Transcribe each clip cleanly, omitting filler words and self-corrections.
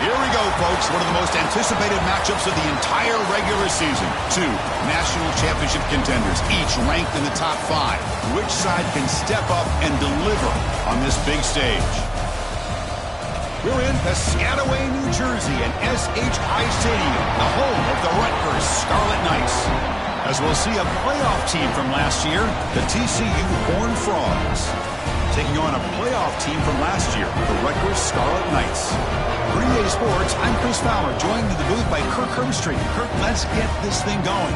Here we go, folks. One of the most anticipated matchups of the entire regular season. Two national championship contenders, each ranked in the top 5. Which side can step up and deliver on this big stage? We're in Piscataway, New Jersey, and SHI Stadium, the home of the Rutgers Scarlet Knights. As we'll see a playoff team from last year, the TCU Horned Frogs, taking on a playoff team from last year, the Rutgers Scarlet Knights. For EA Sports, I'm Chris Fowler, joined in the booth by Kirk Herbstreit. Kirk, let's get this thing going.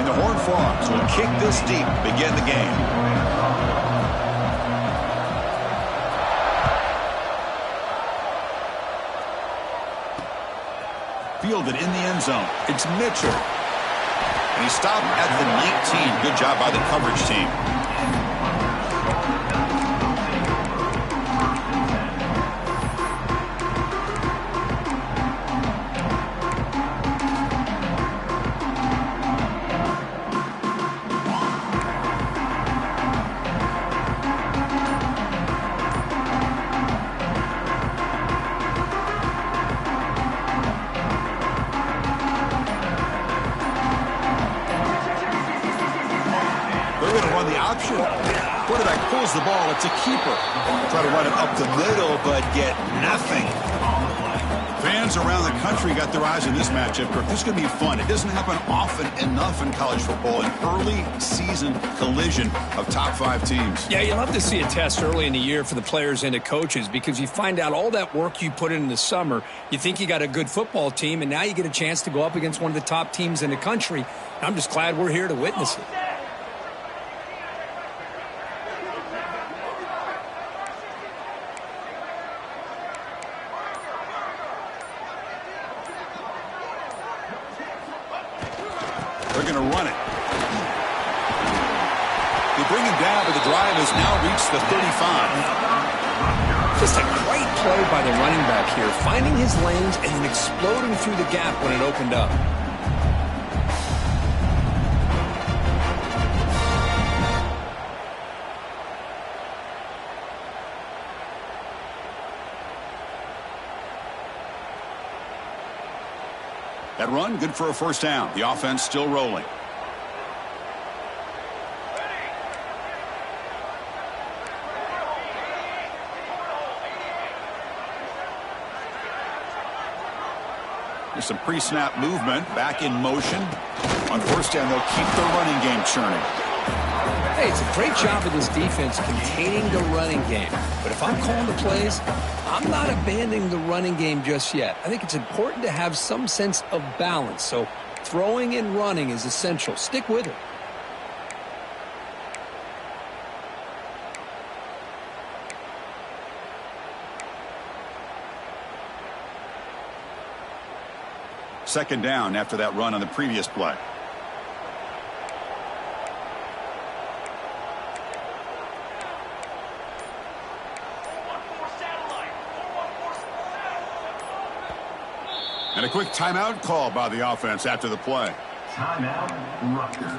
And the Horned Frogs will kick this deep, begin the game. Fielded in the end zone. It's Mitchell. And he stopped at the 19. Good job by the coverage team. Quarterback pulls the ball. It's a keeper. Try to run it up the middle, but get nothing. Fans around the country got their eyes on this matchup. This is going to be fun. It doesn't happen often enough in college football. An early season collision of top 5 teams. Yeah, you love to see a test early in the year for the players and the coaches because you find out all that work you put in the summer. You think you got a good football team, and now you get a chance to go up against one of the top teams in the country. I'm just glad we're here to witness it. They're going to run it. They bring him down, but the drive has now reached the 35. Just a great play by the running back here, finding his lanes and then exploding through the gap when it opened up. That run, good for a first down. The offense still rolling. There's some pre-snap movement. Back in motion. On first down, they'll keep the running game churning. Hey, it's a great job of this defense containing the running game. But if I'm calling the plays, I'm not abandoning the running game just yet. I think it's important to have some sense of balance. So throwing and running is essential. Stick with it. Second down after that run on the previous play. And a quick timeout call by the offense after the play. Timeout, Rutgers.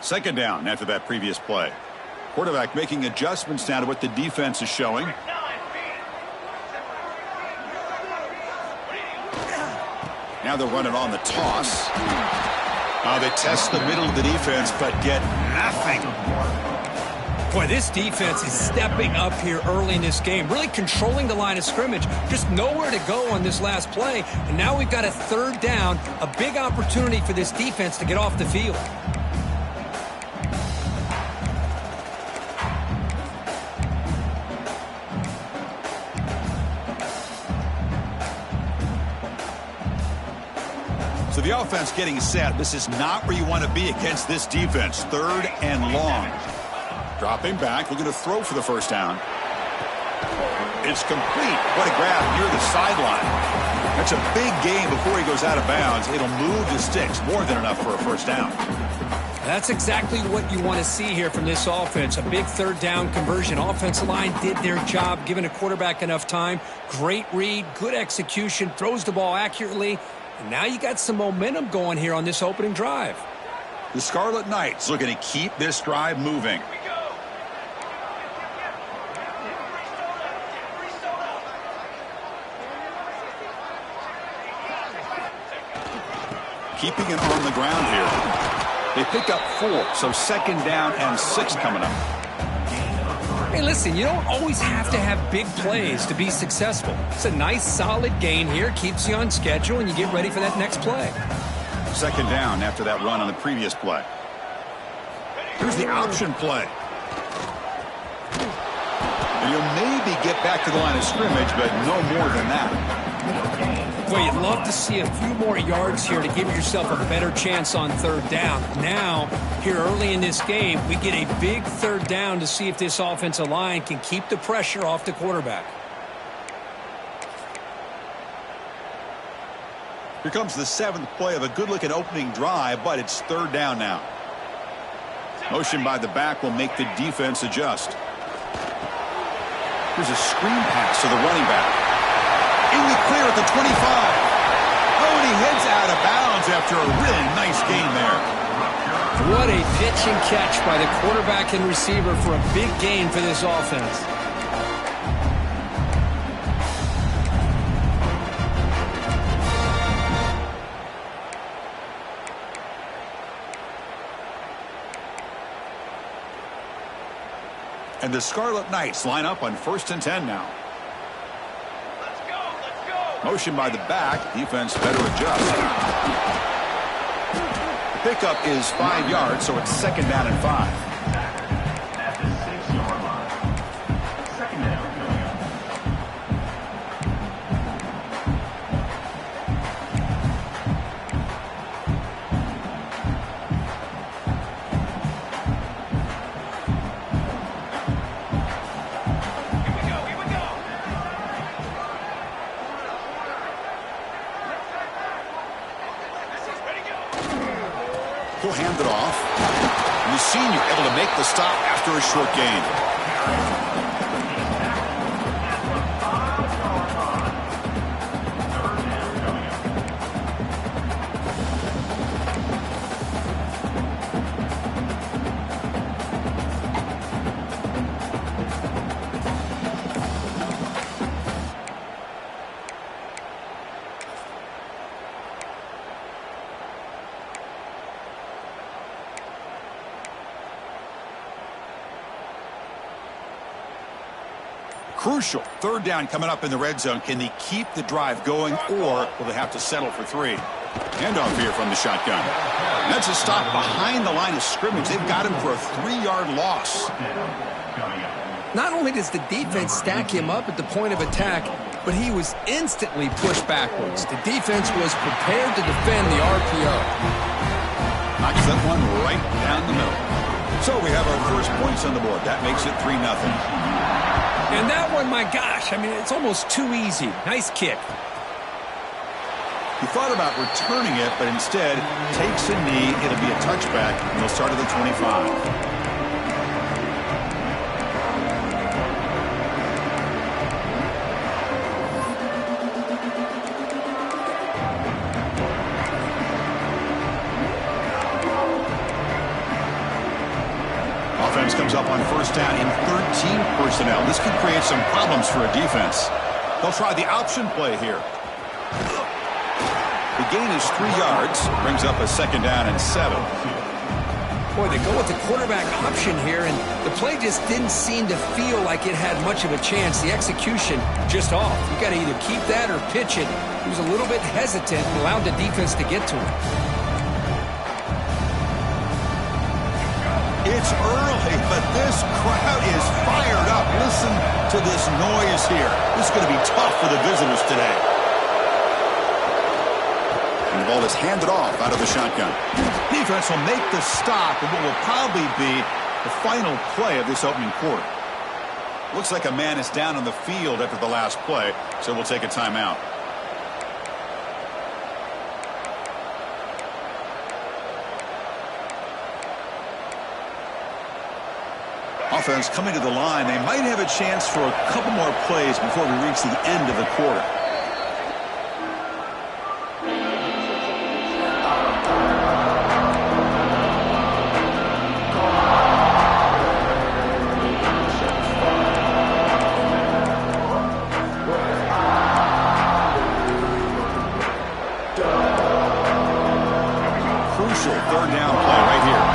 Second down after that previous play. Quarterback making adjustments now to what the defense is showing. Now they're running on the toss. They test the middle of the defense, but get nothing. Boy, this defense is stepping up here early in this game, really controlling the line of scrimmage. Just nowhere to go on this last play. And now we've got a third down, a big opportunity for this defense to get off the field. So the offense getting set. This is not where you want to be against this defense. Third and long. Dropping back, looking to throw for the first down. It's complete. What a grab near the sideline. That's a big gain before he goes out of bounds. It'll move the sticks. More than enough for a first down. That's exactly what you want to see here from this offense. A big third down conversion. Offensive line did their job, giving a quarterback enough time. Great read, good execution, throws the ball accurately. And now you got some momentum going here on this opening drive. The Scarlet Knights looking to keep this drive moving. Keeping it on the ground here. They pick up 4, so 2nd down and 6 coming up. Hey, listen, you don't always have to have big plays to be successful. It's a nice, solid gain here. Keeps you on schedule, and you get ready for that next play. 2nd down after that run on the previous play. Here's the option play. And you'll maybe get back to the line of scrimmage, but no more than that. Well, you'd love to see a few more yards here to give yourself a better chance on 3rd down. Now, here early in this game, we get a big 3rd down to see if this offensive line can keep the pressure off the quarterback. Here comes the 7th play of a good-looking opening drive, but it's 3rd down now. Motion by the back will make the defense adjust. Here's a screen pass to the running back. In the clear at the 25. Oh, and he heads out of bounds after a really nice gain there. What a pitch and catch by the quarterback and receiver for a big gain for this offense. And the Scarlet Knights line up on 1st and 10 now. Motion by the back. Defense better adjust. The pickup is 5 yards, so it's 2nd down and 5. At the 6-yard line. 2nd down. He'll hand it off. And the senior able to make the stop after a short gain. Crucial 3rd down coming up in the red zone. Can they keep the drive going, or will they have to settle for 3? Handoff here from the shotgun. That's a stop behind the line of scrimmage. They've got him for a 3-yard loss. Not only does the defense stack him up at the point of attack, but he was instantly pushed backwards. The defense was prepared to defend the RPO. Knocks that one right down the middle. So we have our first points on the board. That makes it 3-0. And that one, my gosh, I mean, it's almost too easy. Nice kick. He thought about returning it, but instead takes a knee. It'll be a touchback, and they'll start at the 25. Comes up on 1st down in 13 personnel. This could create some problems for a defense. They'll try the option play here. The gain is 3 yards. Brings up a 2nd down and 7. Boy, they go with the quarterback option here, and the play just didn't seem to feel like it had much of a chance. The execution just off. You got to either keep that or pitch it. He was a little bit hesitant and allowed the defense to get to him. It's early, but this crowd is fired up. Listen to this noise here. This is going to be tough for the visitors today. And the ball is handed off out of the shotgun. Defense will make the stop of what will probably be the final play of this opening quarter. Looks like a man is down on the field after the last play, so we'll take a timeout. Offense coming to the line. They might have a chance for a couple more plays before we reach the end of the quarter. Crucial third down play right here.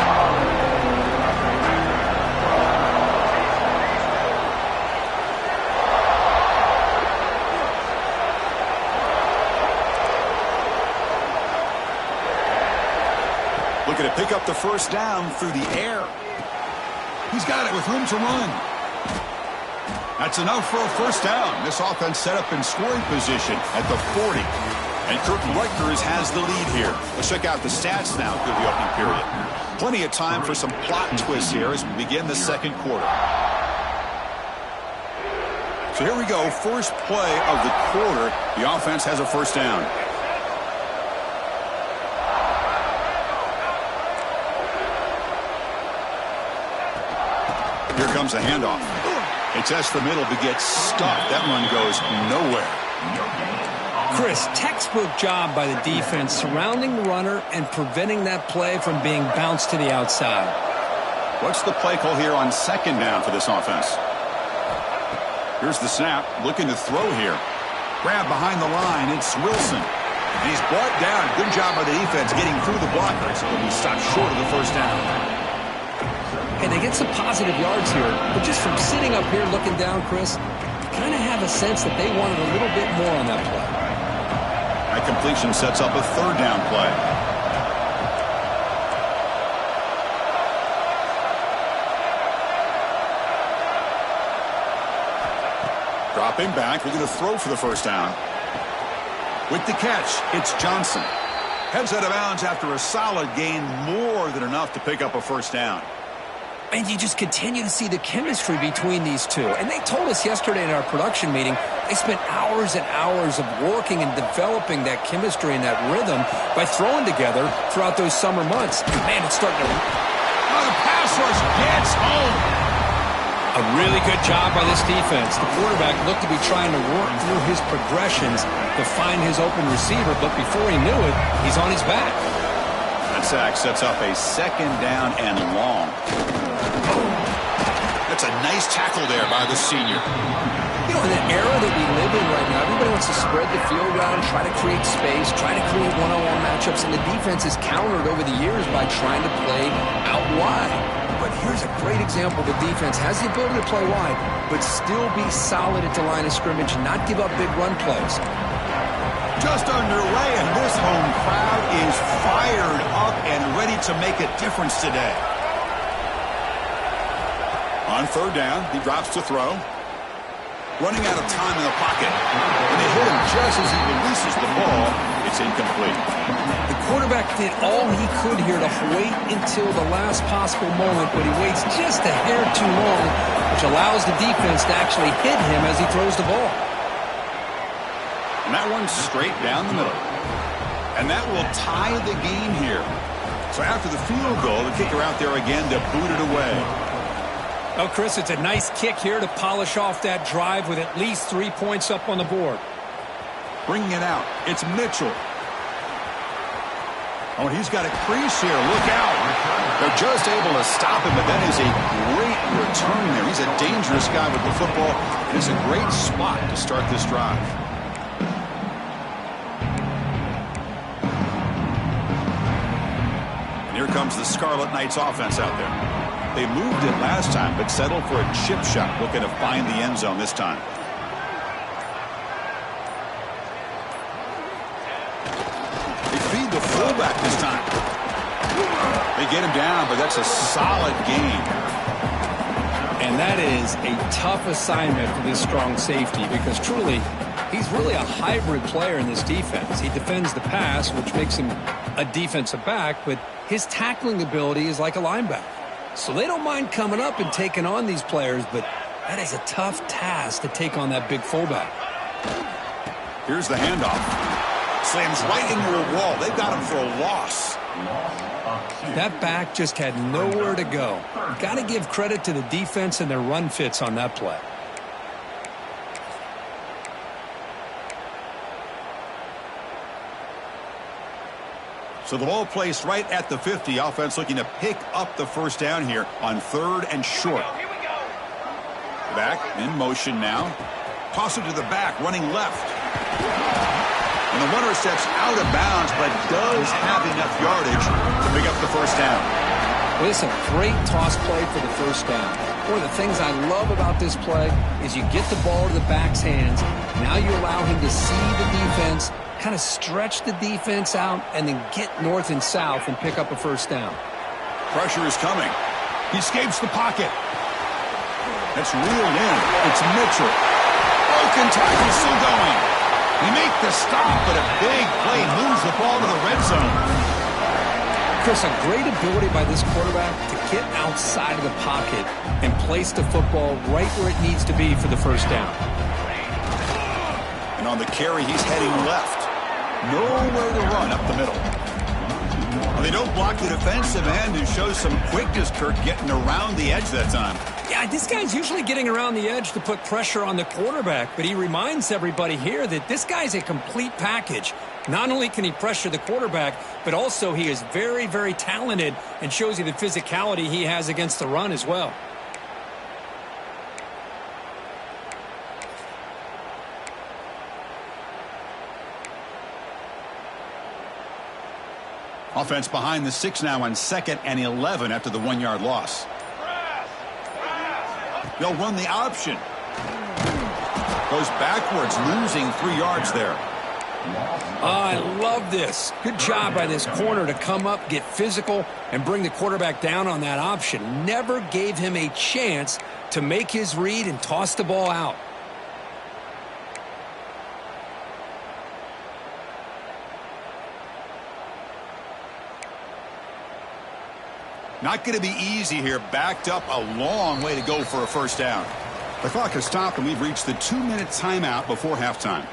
Looking to pick up the first down through the air. He's got it with room to run. That's enough for a first down. This offense set up in scoring position at the 40. And Rutgers has the lead here. Let's check out the stats now through the opening period. Plenty of time for some plot twists here as we begin the second quarter. So here we go. First play of the quarter. The offense has a first down. Here comes a handoff. It tests the middle but gets stuck. That run goes nowhere. Chris, textbook job by the defense surrounding the runner and preventing that play from being bounced to the outside. What's the play call here on second down for this offense? Here's the snap. Looking to throw here. Grab behind the line. It's Wilson. And he's brought down. Good job by the defense getting through the blockers. But he stopped short of the first down. And they get some positive yards here, but just from sitting up here looking down, Chris, you kind of have a sense that they wanted a little bit more on that play. That completion sets up a third down play. Dropping back, we're going to throw for the first down. With the catch, it's Johnson. Heads out of bounds after a solid gain, more than enough to pick up a first down. And you just continue to see the chemistry between these two. And they told us yesterday in our production meeting, they spent hours and hours of working and developing that chemistry and that rhythm by throwing together throughout those summer months. And man, it's starting to... Oh, the pass rush gets home. A really good job by this defense. The quarterback looked to be trying to work through his progressions to find his open receiver, but before he knew it, he's on his back. That sack sets up a second down and long. That's a nice tackle there by the senior. You know, in the era that we live in right now, everybody wants to spread the field around, try to create space, try to create one-on-one matchups, and the defense is countered over the years by trying to play out wide. But here's a great example. The defense has the ability to play wide, but still be solid at the line of scrimmage and not give up big run plays. Just underway, and this home crowd is fired up and ready to make a difference today. On third down, he drops to throw. Running out of time in the pocket. And they hit him just as he releases the ball. It's incomplete. The quarterback did all he could here to wait until the last possible moment, but he waits just a hair too long, which allows the defense to actually hit him as he throws the ball. And that one's straight down the middle. And that will tie the game here. So after the field goal, the kicker out there again to boot it away. Oh, Chris, it's a nice kick here to polish off that drive with at least 3 points up on the board. Bringing it out. It's Mitchell. Oh, and he's got a crease here. Look out. They're just able to stop him, but that is a great return there. He's a dangerous guy with the football. It is a great spot to start this drive. And here comes the Scarlet Knights offense out there. They moved it last time, but settled for a chip shot, looking to find the end zone this time. They feed the fullback this time. They get him down, but that's a solid gain. And that is a tough assignment for this strong safety because truly, he's really a hybrid player in this defense. He defends the pass, which makes him a defensive back, but his tackling ability is like a linebacker. So they don't mind coming up and taking on these players, but that is a tough task to take on that big fullback. Here's the handoff. Slams right into a wall. They've got him for a loss. That back just had nowhere to go. Got to give credit to the defense and their run fits on that play. So the ball placed right at the 50. Offense looking to pick up the first down here on 3rd and short. Back in motion now. Toss it to the back, running left. And the runner steps out of bounds, but does have enough yardage to pick up the first down. Well, this is a great toss play for the first down. One of the things I love about this play is you get the ball to the back's hands. Now you allow him to see the defense, kind of stretch the defense out, and then get north and south and pick up a first down. Pressure is coming. He escapes the pocket. That's reeled in. It's Mitchell. Broken tackle still going. They make the stop, but a big play moves the ball to the red zone. Chris, a great ability by this quarterback to get outside of the pocket and place the football right where it needs to be for the first down. And on the carry, he's heading left. Nowhere to run up the middle. Well, they don't block the defensive end, who shows some quickness, Kirk, getting around the edge that time. Yeah, this guy's usually getting around the edge to put pressure on the quarterback, but he reminds everybody here that this guy's a complete package. Not only can he pressure the quarterback, but also he is very, very talented and shows you the physicality he has against the run as well. Offense behind the 6 now on 2nd and 11 after the 1-yard loss. They'll run the option. Goes backwards, losing 3 yards there. I love this. Good job by this corner to come up, get physical, and bring the quarterback down on that option. Never gave him a chance to make his read and toss the ball out. Not going to be easy here. Backed up a long way to go for a first down. The clock has stopped, and we've reached the 2-minute timeout before halftime.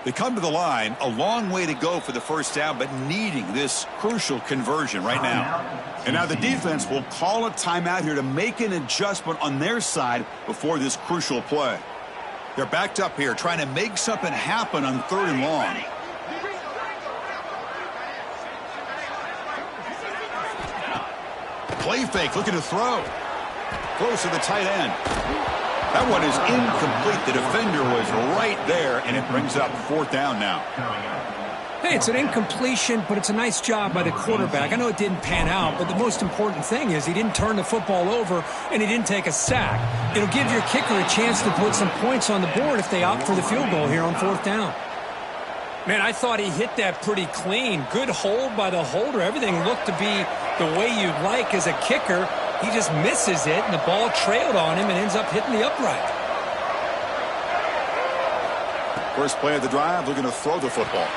They come to the line, a long way to go for the first down, but needing this crucial conversion right now. And now the defense will call a timeout here to make an adjustment on their side before this crucial play. They're backed up here, trying to make something happen on 3rd and long. Play fake, looking to throw. Throws to the tight end. That one is incomplete. The defender was right there, and it brings up 4th down now. Hey, it's an incompletion, but it's a nice job by the quarterback. I know it didn't pan out, but the most important thing is he didn't turn the football over, and he didn't take a sack. It'll give your kicker a chance to put some points on the board if they opt for the field goal here on 4th down. Man, I thought he hit that pretty clean. Good hold by the holder. Everything looked to be the way you'd like as a kicker. He just misses it, and the ball trailed on him and ends up hitting the upright. First play of the drive, looking to throw the football.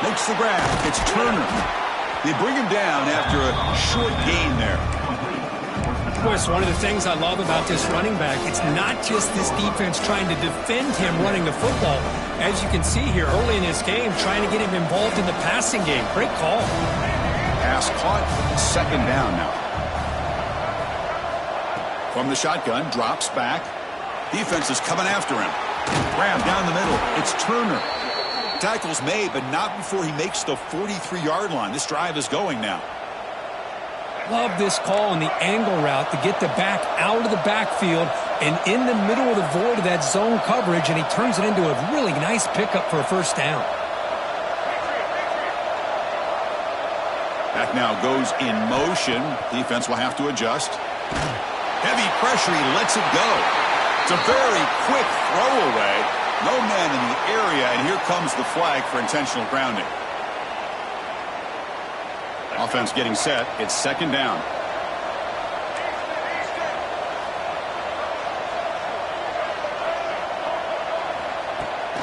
Makes the grab. It's Turner. They bring him down after a short gain there. Of course, one of the things I love about this running back, it's not just this defense trying to defend him running the football. As you can see here early in this game, trying to get him involved in the passing game. Great call. Pass caught. 2nd down now. From the shotgun, drops back. Defense is coming after him. Grab down the middle. It's Turner. Tackle's made, but not before he makes the 43-yard line. This drive is going now. Love this call on the angle route to get the back out of the backfield and in the middle of the void of that zone coverage, and he turns it into a really nice pickup for a first down. Back now goes in motion. Defense will have to adjust. Heavy pressure, he lets it go. It's a very quick throwaway. No man in the area, and here comes the flag for intentional grounding. Offense getting set. It's 2nd down.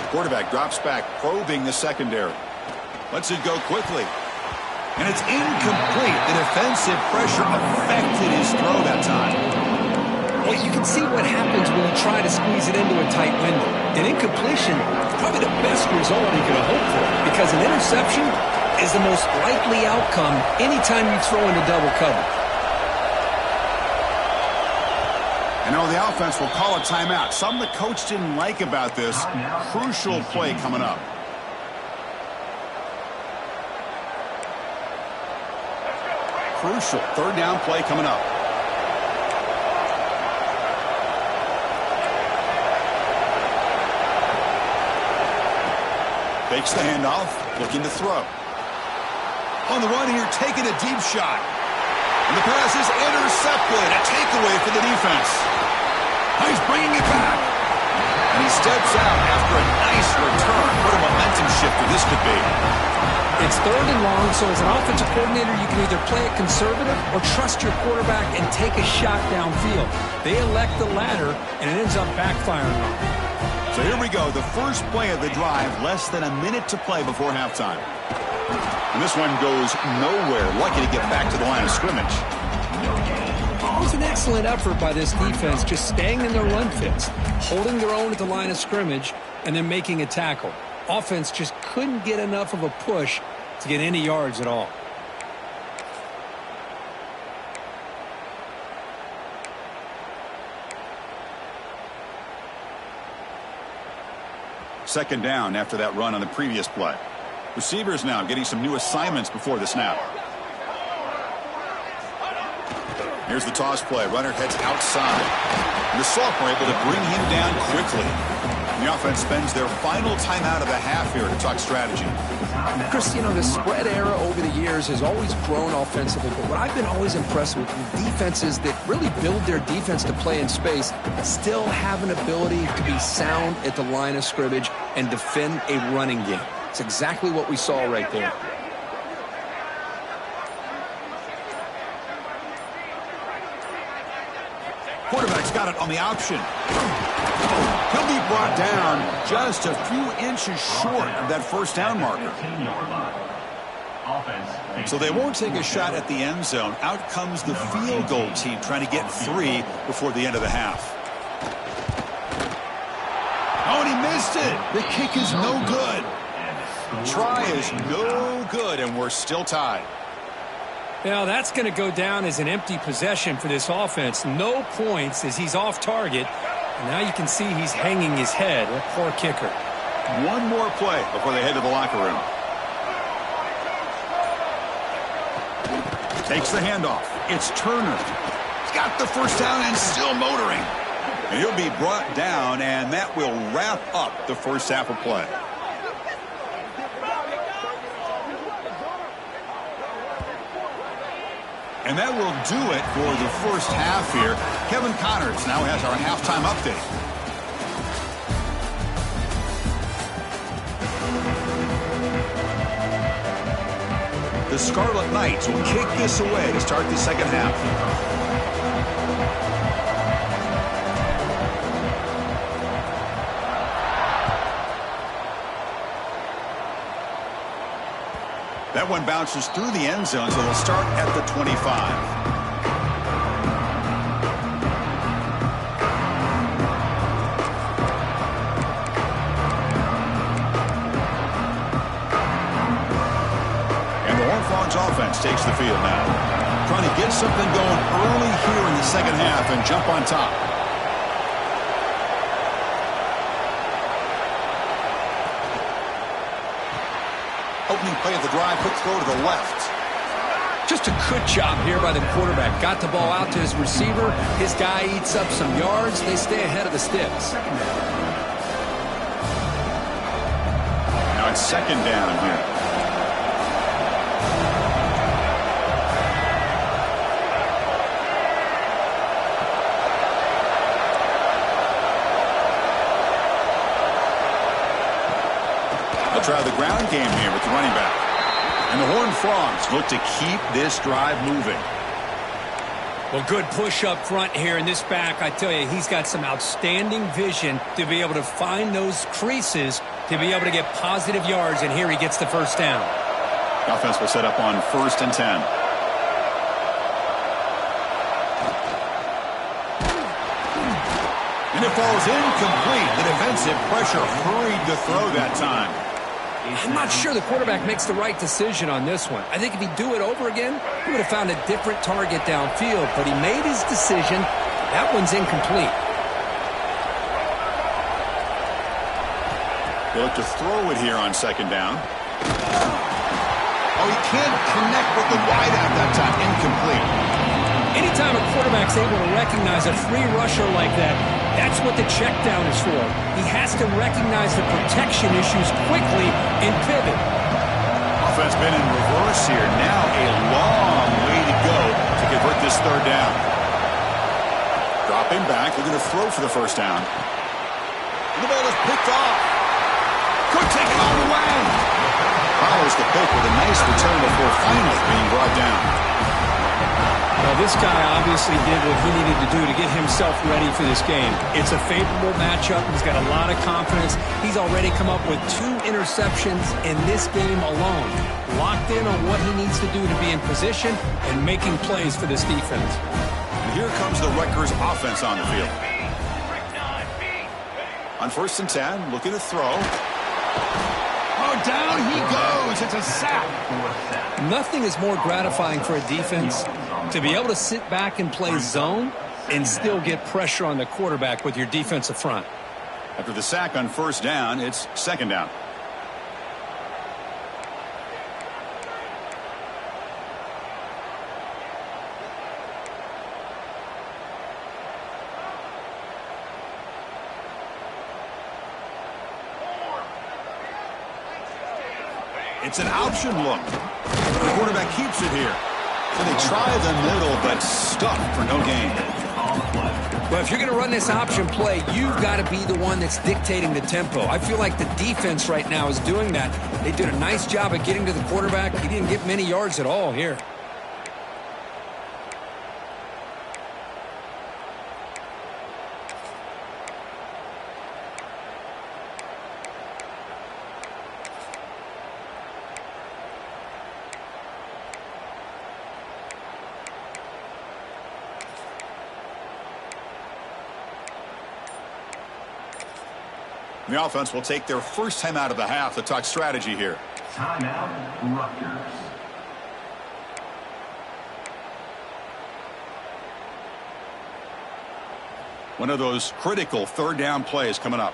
Quarterback drops back, probing the secondary. Lets it go quickly. And it's incomplete. The defensive pressure affected his throw that time. Well, you can see what happens when you try to squeeze it into a tight window. An incompletion is probably the best result you could have hoped for, because an interception is the most likely outcome anytime you throw into double coverage. And now the offense will call a timeout. Something the coach didn't like about this. Crucial play coming up. Crucial third down play coming up. Fakes the handoff, looking to throw. On the run here, taking a deep shot. And the pass is intercepted. A takeaway for the defense. He's bringing it back. And he steps out after a nice return. What a momentum shifter this could be. It's third and long, so as an offensive coordinator, you can either play it conservative or trust your quarterback and take a shot downfield. They elect the latter, and it ends up backfiring on them. So here we go, the first play of the drive, less than a minute to play before halftime. And this one goes nowhere. Lucky to get back to the line of scrimmage. It was an excellent effort by this defense, just staying in their run fits, holding their own at the line of scrimmage, and then making a tackle. Offense just couldn't get enough of a push to get any yards at all. Second down after that run on the previous play. Receivers now getting some new assignments before the snap. Here's the toss play. Runner heads outside. And the sophomore able to bring him down quickly. The offense spends their final timeout of the half here to talk strategy. Chris, you know, the spread era over the years has always grown offensively, but what I've been always impressed with defenses that really build their defense to play in space still have an ability to be sound at the line of scrimmage and defend a running game. It's exactly what we saw right there. Quarterback's got it on the option. He'll be brought down just a few inches short of that first down marker. So they won't take a shot at the end zone. Out comes the field goal team trying to get 3 before the end of the half. Oh, and he missed it. The kick is no good. Try is no good, and we're still tied. Now that's going to go down as an empty possession for this offense. No points as he's off target. And now you can see he's hanging his head. That poor kicker. One more play before they head to the locker room. Takes the handoff. It's Turner. He's got the first down and still motoring. And he'll be brought down, and that will wrap up the first half of play. And that will do it for the first half here. Kevin Connors now has our halftime update. The Scarlet Knights will kick this away to start the second half. That one bounces through the end zone, so they'll start at the 25. Offense takes the field now. Trying to get something going early here in the second half and jump on top. Opening play of the drive, quick throw to the left. Just a good job here by the quarterback. Got the ball out to his receiver. His guy eats up some yards. They stay ahead of the sticks. Now it's second down here. Try the ground game here with the running back. And the Horned Frogs look to keep this drive moving. Well, good push up front here, and this back, I tell you, he's got some outstanding vision to be able to find those creases to be able to get positive yards, and here he gets the first down. The offense will set up on 1st and 10. And it falls incomplete. The defensive pressure hurried the throw that time. I'm not sure the quarterback makes the right decision on this one. I think if he'd do it over again, he would have found a different target downfield, but he made his decision. That one's incomplete. They look to throw it here on second down. Oh, he can't connect with the wideout that time. Incomplete. Anytime a quarterback's able to recognize a free rusher like that, that's what the check down is for. He has to recognize the protection issues quickly and pivot. Offense been in reverse here. Now a long way to go to convert this third down. Dropping back, looking to throw for the first down. And the ball is picked off. Could take it all the way. Follows the pick with a nice return before finally being brought down. Well, this guy obviously did what he needed to do to get himself ready for this game. It's a favorable matchup. He's got a lot of confidence. He's already come up with 2 interceptions in this game alone. Locked in on what he needs to do to be in position and making plays for this defense. And here comes the Rutgers offense on the field. On 1st and 10, looking to throw. Oh, down he goes. It's a sack. Nothing is more gratifying for a defense to be able to sit back and play zone and still get pressure on the quarterback with your defensive front. After the sack on 1st down, it's 2nd down. It's an option look. The quarterback keeps it here. And they try the middle, but stuck for no gain. Well, if you're going to run this option play, you've got to be the one that's dictating the tempo. I feel like the defense right now is doing that. They did a nice job of getting to the quarterback. He didn't get many yards at all here. The offense will take their first time out of the half to talk strategy here. Timeout, Rutgers. One of those critical 3rd down plays coming up.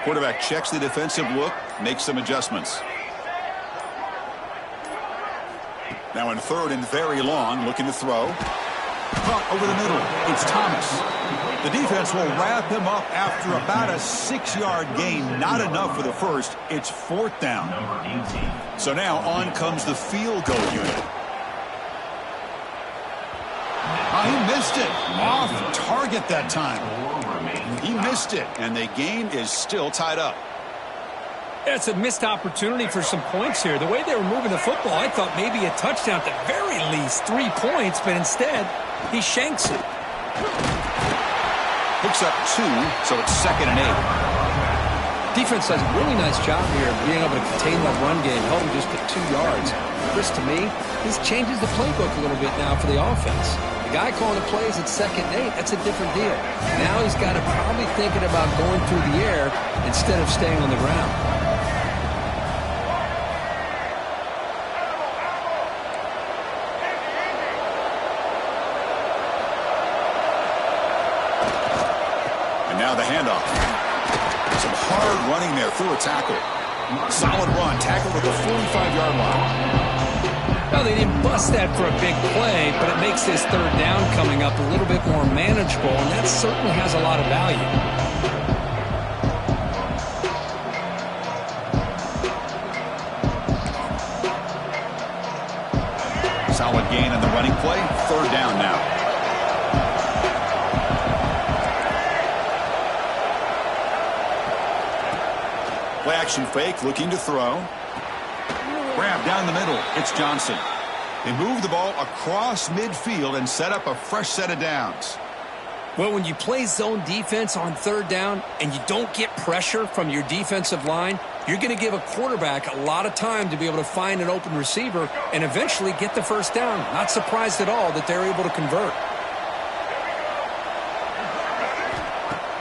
Quarterback checks the defensive look, makes some adjustments. Now in 3rd and very long, looking to throw. Caught over the middle. It's Thomas. The defense will wrap him up after about a 6-yard gain. Not enough for the first. It's 4th down. So now on comes the field goal unit. Oh, he missed it. Off target that time. He missed it, and the game is still tied up. It's a missed opportunity for some points here. The way they were moving the football, I thought maybe a touchdown at the very least, 3 points, but instead, he shanks it. Picks up 2, so it's 2nd and 8. Defense does a really nice job here of being able to contain that run game, held him just at 2 yards. Chris, to me, this changes the playbook a little bit now for the offense. The guy calling the plays at 2nd and 8, that's a different deal. Now he's got to probably thinking about going through the air instead of staying on the ground. Now the handoff. Some hard running there through a tackle. Solid run. Tackle at the 45-yard line. Well, they didn't bust that for a big play, but it makes this 3rd down coming up a little bit more manageable, and that certainly has a lot of value. Solid gain on the running play. 3rd down now. Play action fake, looking to throw. Grab down the middle. It's Johnson. They move the ball across midfield and set up a fresh set of downs. Well, when you play zone defense on 3rd down and you don't get pressure from your defensive line, You're going to give a quarterback a lot of time to be able to find an open receiver and eventually get the first down. Not surprised at all that they're able to convert.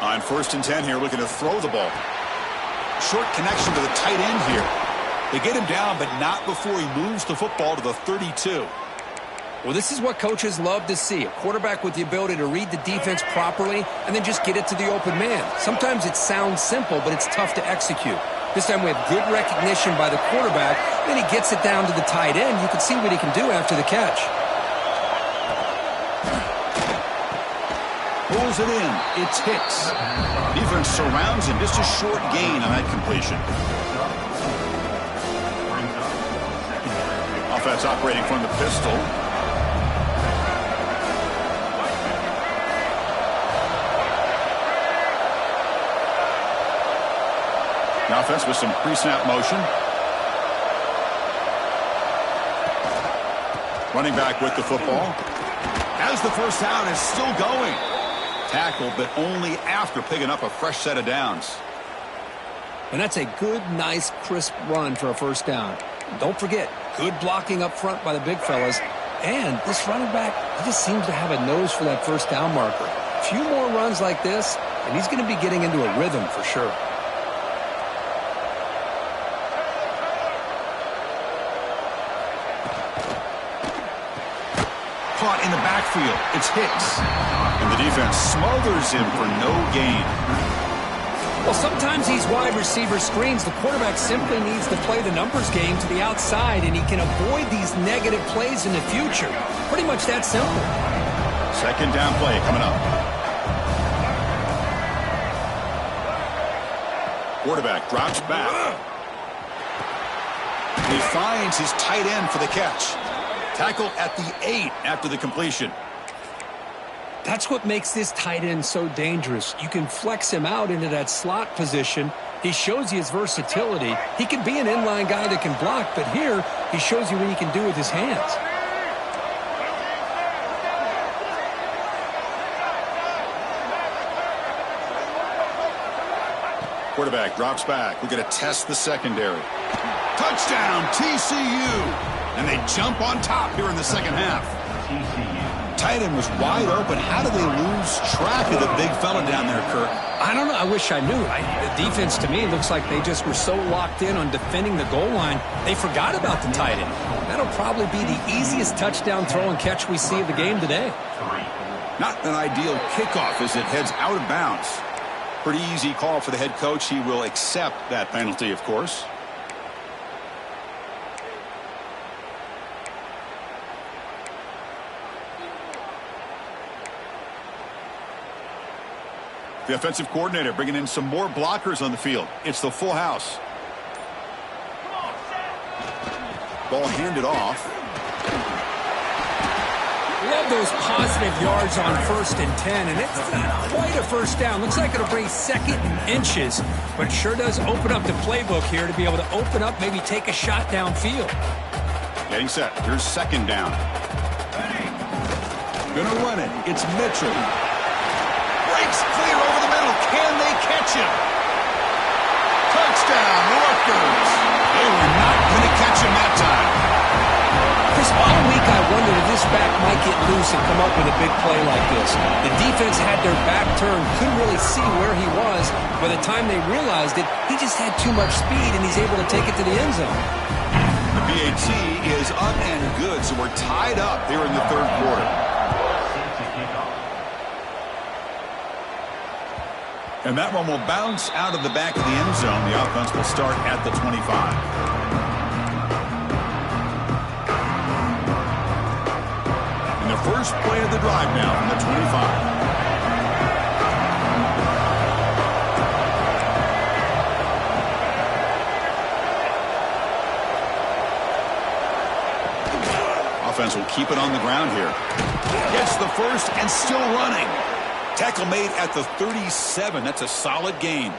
On 1st and 10 here, looking to throw the ball. Short connection to the tight end here. They get him down, but not before he moves the football to the 32. Well, this is what coaches love to see. A quarterback with the ability to read the defense properly and then just get it to the open man. Sometimes it sounds simple, but it's tough to execute. This time we have good recognition by the quarterback. Then he gets it down to the tight end. You can see what he can do after the catch. Pulls it in. It's Hicks. Defense surrounds him. Just a short gain on that completion. Offense operating from the pistol. The offense with some pre-snap motion. Running back with the football. Has the first down, is still going. Tackle, but only after picking up a fresh set of downs. And that's a good, nice, crisp run for a first down. Don't forget, good blocking up front by the big fellas. And this running back, he just seems to have a nose for that first down marker. A few more runs like this, and he's going to be getting into a rhythm for sure. Caught in the backfield. It's Hicks. And the defense smothers him for no gain. Well, sometimes these wide receiver screens, the quarterback simply needs to play the numbers game to the outside, and he can avoid these negative plays in the future. Pretty much that simple. Second down play coming up. Quarterback drops back. He finds his tight end for the catch. Tackle at the 8 after the completion. That's what makes this tight end so dangerous. You can flex him out into that slot position. He shows you his versatility. He can be an inline guy that can block, but here he shows you what he can do with his hands. Quarterback drops back. We're going to test the secondary. Touchdown, TCU! And they jump on top here in the second half. TCU. Tight end was wide open. How do they lose track of the big fella down there, Kirk? I don't know. I wish I knew. The defense, to me, looks like they just were so locked in on defending the goal line, they forgot about the tight end. That'll probably be the easiest touchdown throw and catch we see of the game today. Not an ideal kickoff as it heads out of bounds. Pretty easy call for the head coach. He will accept that penalty, of course. The offensive coordinator bringing in some more blockers on the field. It's the full house. Ball handed off. Love those positive yards on 1st and 10, and it's not quite a first down. Looks like it'll bring 2nd and inches, but it sure does open up the playbook here to be able to open up, maybe take a shot downfield. Getting set. Here's 2nd down. Gonna run it. It's Mitchell. Breaks clear over the middle. Can they catch him? Touchdown, Rutgers. They were not going to catch him that time. Chris, all week I wondered if this back might get loose and come up with a big play like this. The defense had their back turned, couldn't really see where he was. By the time they realized it, he just had too much speed, and he's able to take it to the end zone. The PAT is up and good, so we're tied up here in the 3rd quarter. And that one will bounce out of the back of the end zone. The offense will start at the 25. And the first play of the drive now from the 25. Offense will keep it on the ground here. Gets the first and still running. Tackle made at the 37. That's a solid gain.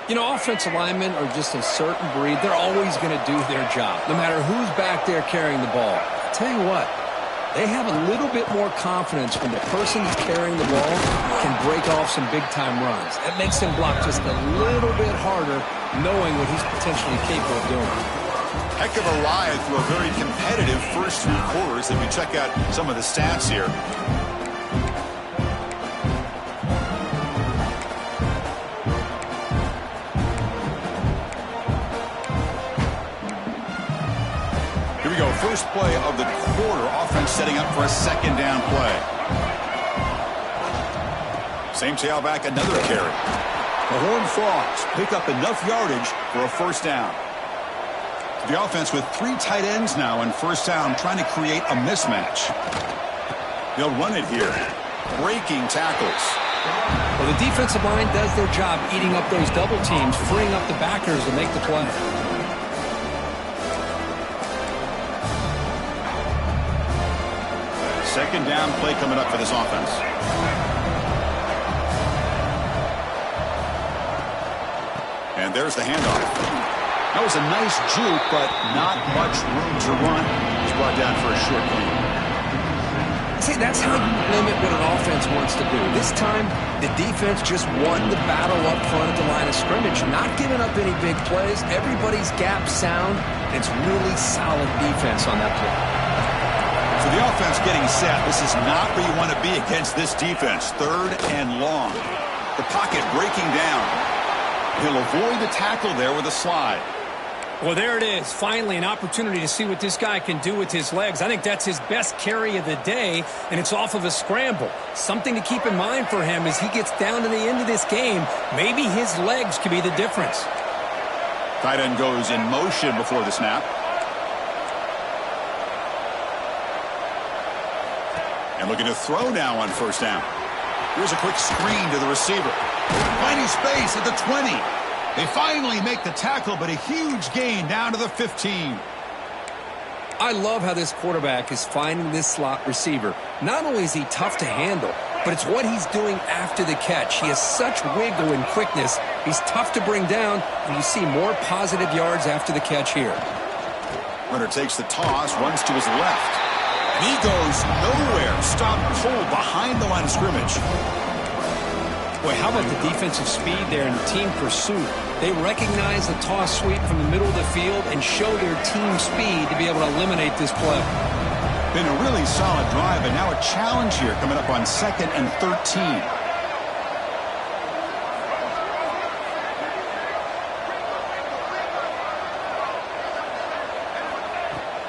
You know, offensive linemen are just a certain breed. They're always going to do their job, no matter who's back there carrying the ball. I'll tell you what, they have a little bit more confidence when the person who's carrying the ball can break off some big-time runs. That makes them block just a little bit harder knowing what he's potentially capable of doing. Heck of a ride through a very competitive first 3 quarters. If you check out some of the stats here. Here we go. First play of the quarter. Offense setting up for a second down play. Same tailback, another carry. The Horned Frogs pick up enough yardage for a first down. The offense with 3 tight ends now in first down, trying to create a mismatch. They'll run it here. Breaking tackles. Well, the defensive line does their job eating up those double teams, freeing up the backers to make the play. Second down play coming up for this offense. And there's the handoff. That was a nice juke, but not much room to run. He's brought down for a short gain. See, that's how you limit what an offense wants to do. This time, the defense just won the battle up front at the line of scrimmage, not giving up any big plays. Everybody's gap sound. It's really solid defense on that play. So the offense getting set. This is not where you want to be against this defense. 3rd and long. The pocket breaking down. He'll avoid the tackle there with a slide. Well, there it is. Finally, an opportunity to see what this guy can do with his legs. I think that's his best carry of the day, and it's off of a scramble. Something to keep in mind for him as he gets down to the end of this game. Maybe his legs could be the difference. Tight end goes in motion before the snap. And looking to throw now on first down. Here's a quick screen to the receiver. Finding space at the 20. They finally make the tackle, but a huge gain down to the 15. I love how this quarterback is finding this slot receiver. Not only is he tough to handle, but it's what he's doing after the catch. He has such wiggle and quickness. He's tough to bring down, and you see more positive yards after the catch here. Runner takes the toss, runs to his left. And he goes nowhere. Stopped cold behind the line of scrimmage. Boy, how about the defensive speed there in the team pursuit? They recognize the toss sweep from the middle of the field and show their team speed to be able to eliminate this play. Been a really solid drive, and now a challenge here coming up on 2nd and 13.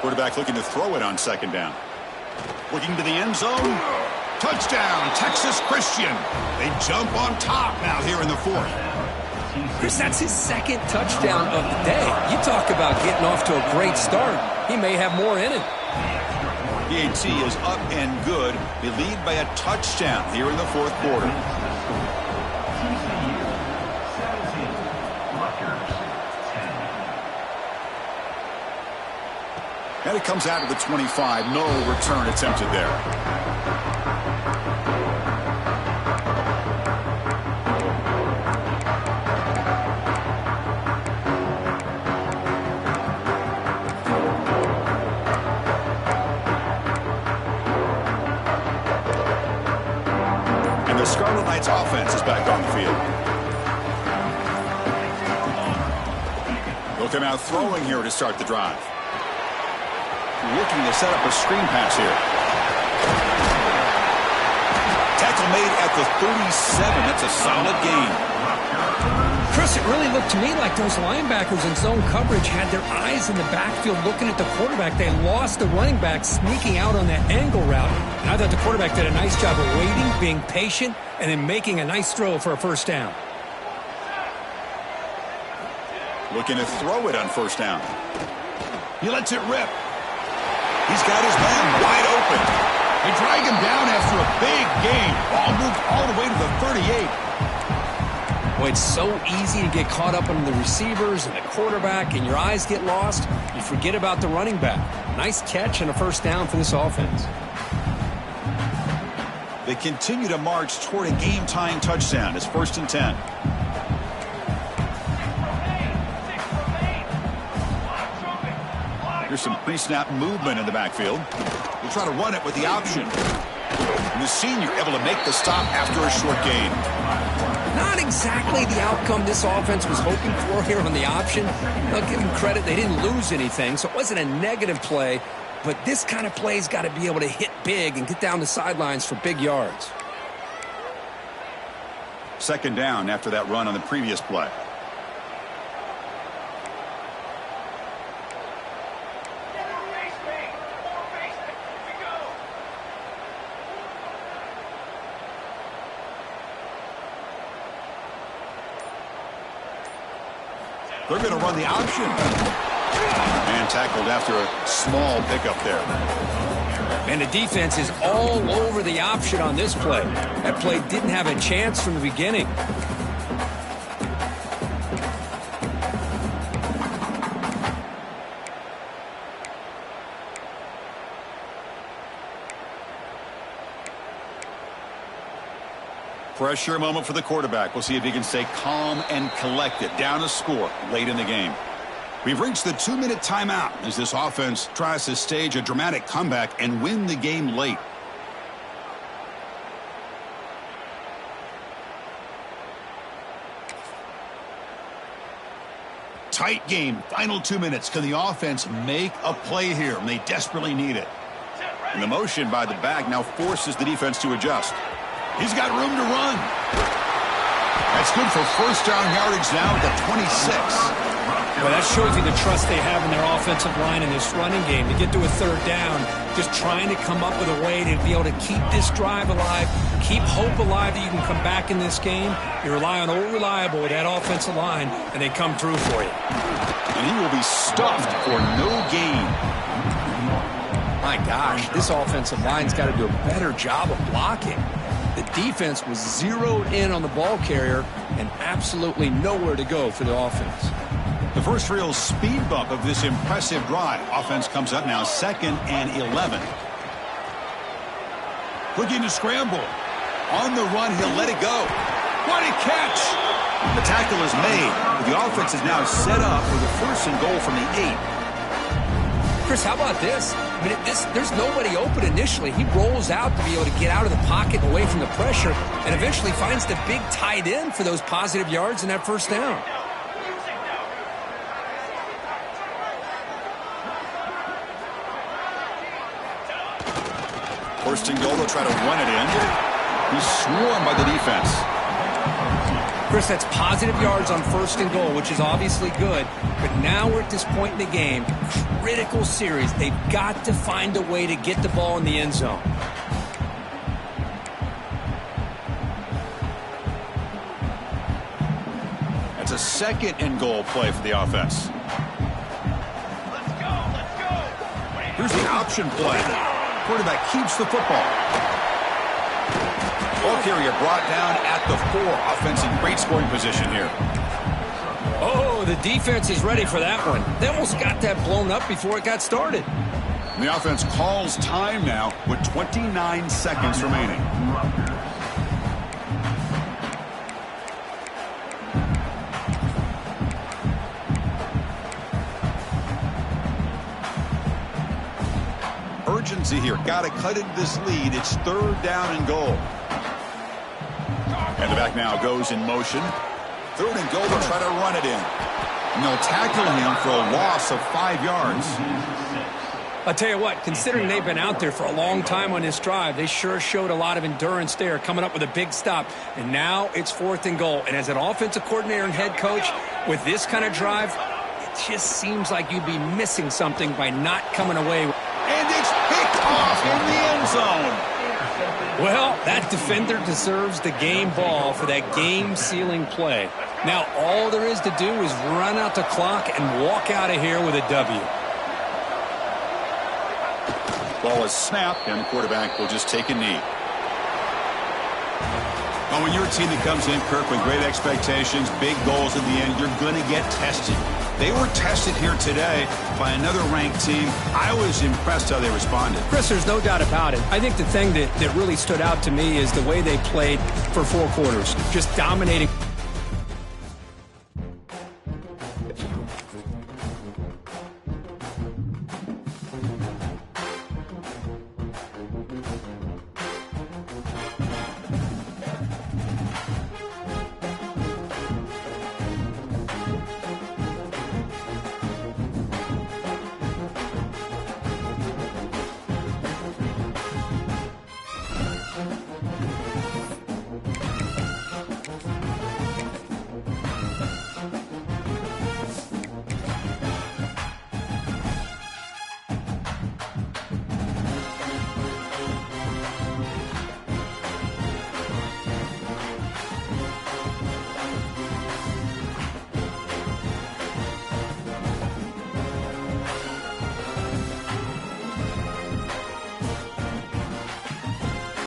Quarterback looking to throw it on 2nd down. Looking to the end zone. Touchdown, Texas Christian. They jump on top now here in the 4th. Chris, that's his 2nd touchdown of the day. You talk about getting off to a great start. He may have more in it. PAT is up and good. They lead by a touchdown here in the 4th quarter. TCU 17, Rutgers 10. And it comes out of the 25. No return attempted there. And the Scarlet Knights offense is back on the field. They'll come out throwing here to start the drive. Looking to set up a screen pass here. Tackle made at the 37. That's a solid gain. Chris, it really looked to me like those linebackers in zone coverage had their eyes in the backfield looking at the quarterback. They lost the running back sneaking out on that angle route. And I thought the quarterback did a nice job of waiting, being patient, and then making a nice throw for a first down. Looking to throw it on first down. He lets it rip. He's got his man wide open. They drag him down after a big gain. Ball moved all the way to the 38. Boy, it's so easy to get caught up on the receivers and the quarterback, and your eyes get lost. You forget about the running back. Nice catch and a first down for this offense. They continue to march toward a game-tying touchdown. It's 1st and 10. Here's some pre-snap movement in the backfield. We'll try to run it with the option. And the senior able to make the stop after a short gain. Not Not exactly the outcome this offense was hoping for here on the option. I'll give them credit. They didn't lose anything, so it wasn't a negative play. But this kind of play's got to be able to hit big and get down the sidelines for big yards. Second down after that run on the previous play. They're going to run the option. And tackled after a small pickup there. And the defense is all over the option on this play. That play didn't have a chance from the beginning. Pressure moment for the quarterback. We'll see if he can stay calm and collected. Down a score late in the game. We've reached the 2-minute timeout as this offense tries to stage a dramatic comeback and win the game late. Tight game. Final 2 minutes. Can the offense make a play here? And they desperately need it. And the motion by the back now forces the defense to adjust. He's got room to run. That's good for first down yardage now at the 26. Well, that shows you the trust they have in their offensive line in this running game. To get to a third down, just trying to come up with a way to be able to keep this drive alive, keep hope alive that you can come back in this game. You rely on Old Reliable with that offensive line, and they come through for you. And he will be stuffed for no gain. My gosh, this offensive line's got to do a better job of blocking. The defense was zeroed in on the ball carrier and absolutely nowhere to go for the offense. The first real speed bump of this impressive drive. Offense comes up now 2nd and 11. Looking to scramble. On the run, he'll let it go. What a catch! The tackle is made. The offense is now set up for the 1st and goal from the 8. Chris, how about this? I mean, there's nobody open initially. He rolls out to be able to get out of the pocket and away from the pressure and eventually finds the big tight end for those positive yards in that first down. First and goal, they'll try to run it in. He's swarmed by the defense. Chris, that's positive yards on 1st and goal, which is obviously good. But now we're at this point in the game, critical series. They've got to find a way to get the ball in the end zone. That's a 2nd and goal play for the offense. Let's go. Here's the option play. Quarterback keeps the football. Ball carrier brought down at the 4. Offense in great scoring position here. Oh, the defense is ready for that one. They almost got that blown up before it got started. And the offense calls time now with 29 seconds remaining. Urgency here. Got to cut into this lead. It's 3rd down and goal. And the back now goes in motion. 3rd and goal. They'll try to run it in. And they'll tackle him for a loss of 5 yards. I'll tell you what, considering they've been out there for a long time on this drive, they sure showed a lot of endurance there, coming up with a big stop. And now it's 4th and goal. And as an offensive coordinator and head coach, with this kind of drive, it just seems like you'd be missing something by not coming away. And it's picked off in the end zone. Well, that defender deserves the game ball for that game-sealing play. Now, all there is to do is run out the clock and walk out of here with a W. Ball is snapped, and the quarterback will just take a knee. Well, when you're a team that comes in, Kirk, with great expectations, big goals in the end, you're going to get tested. They were tested here today by another ranked team. I was impressed how they responded. Chris, there's no doubt about it. I think the thing that really stood out to me is the way they played for 4 quarters, just dominating.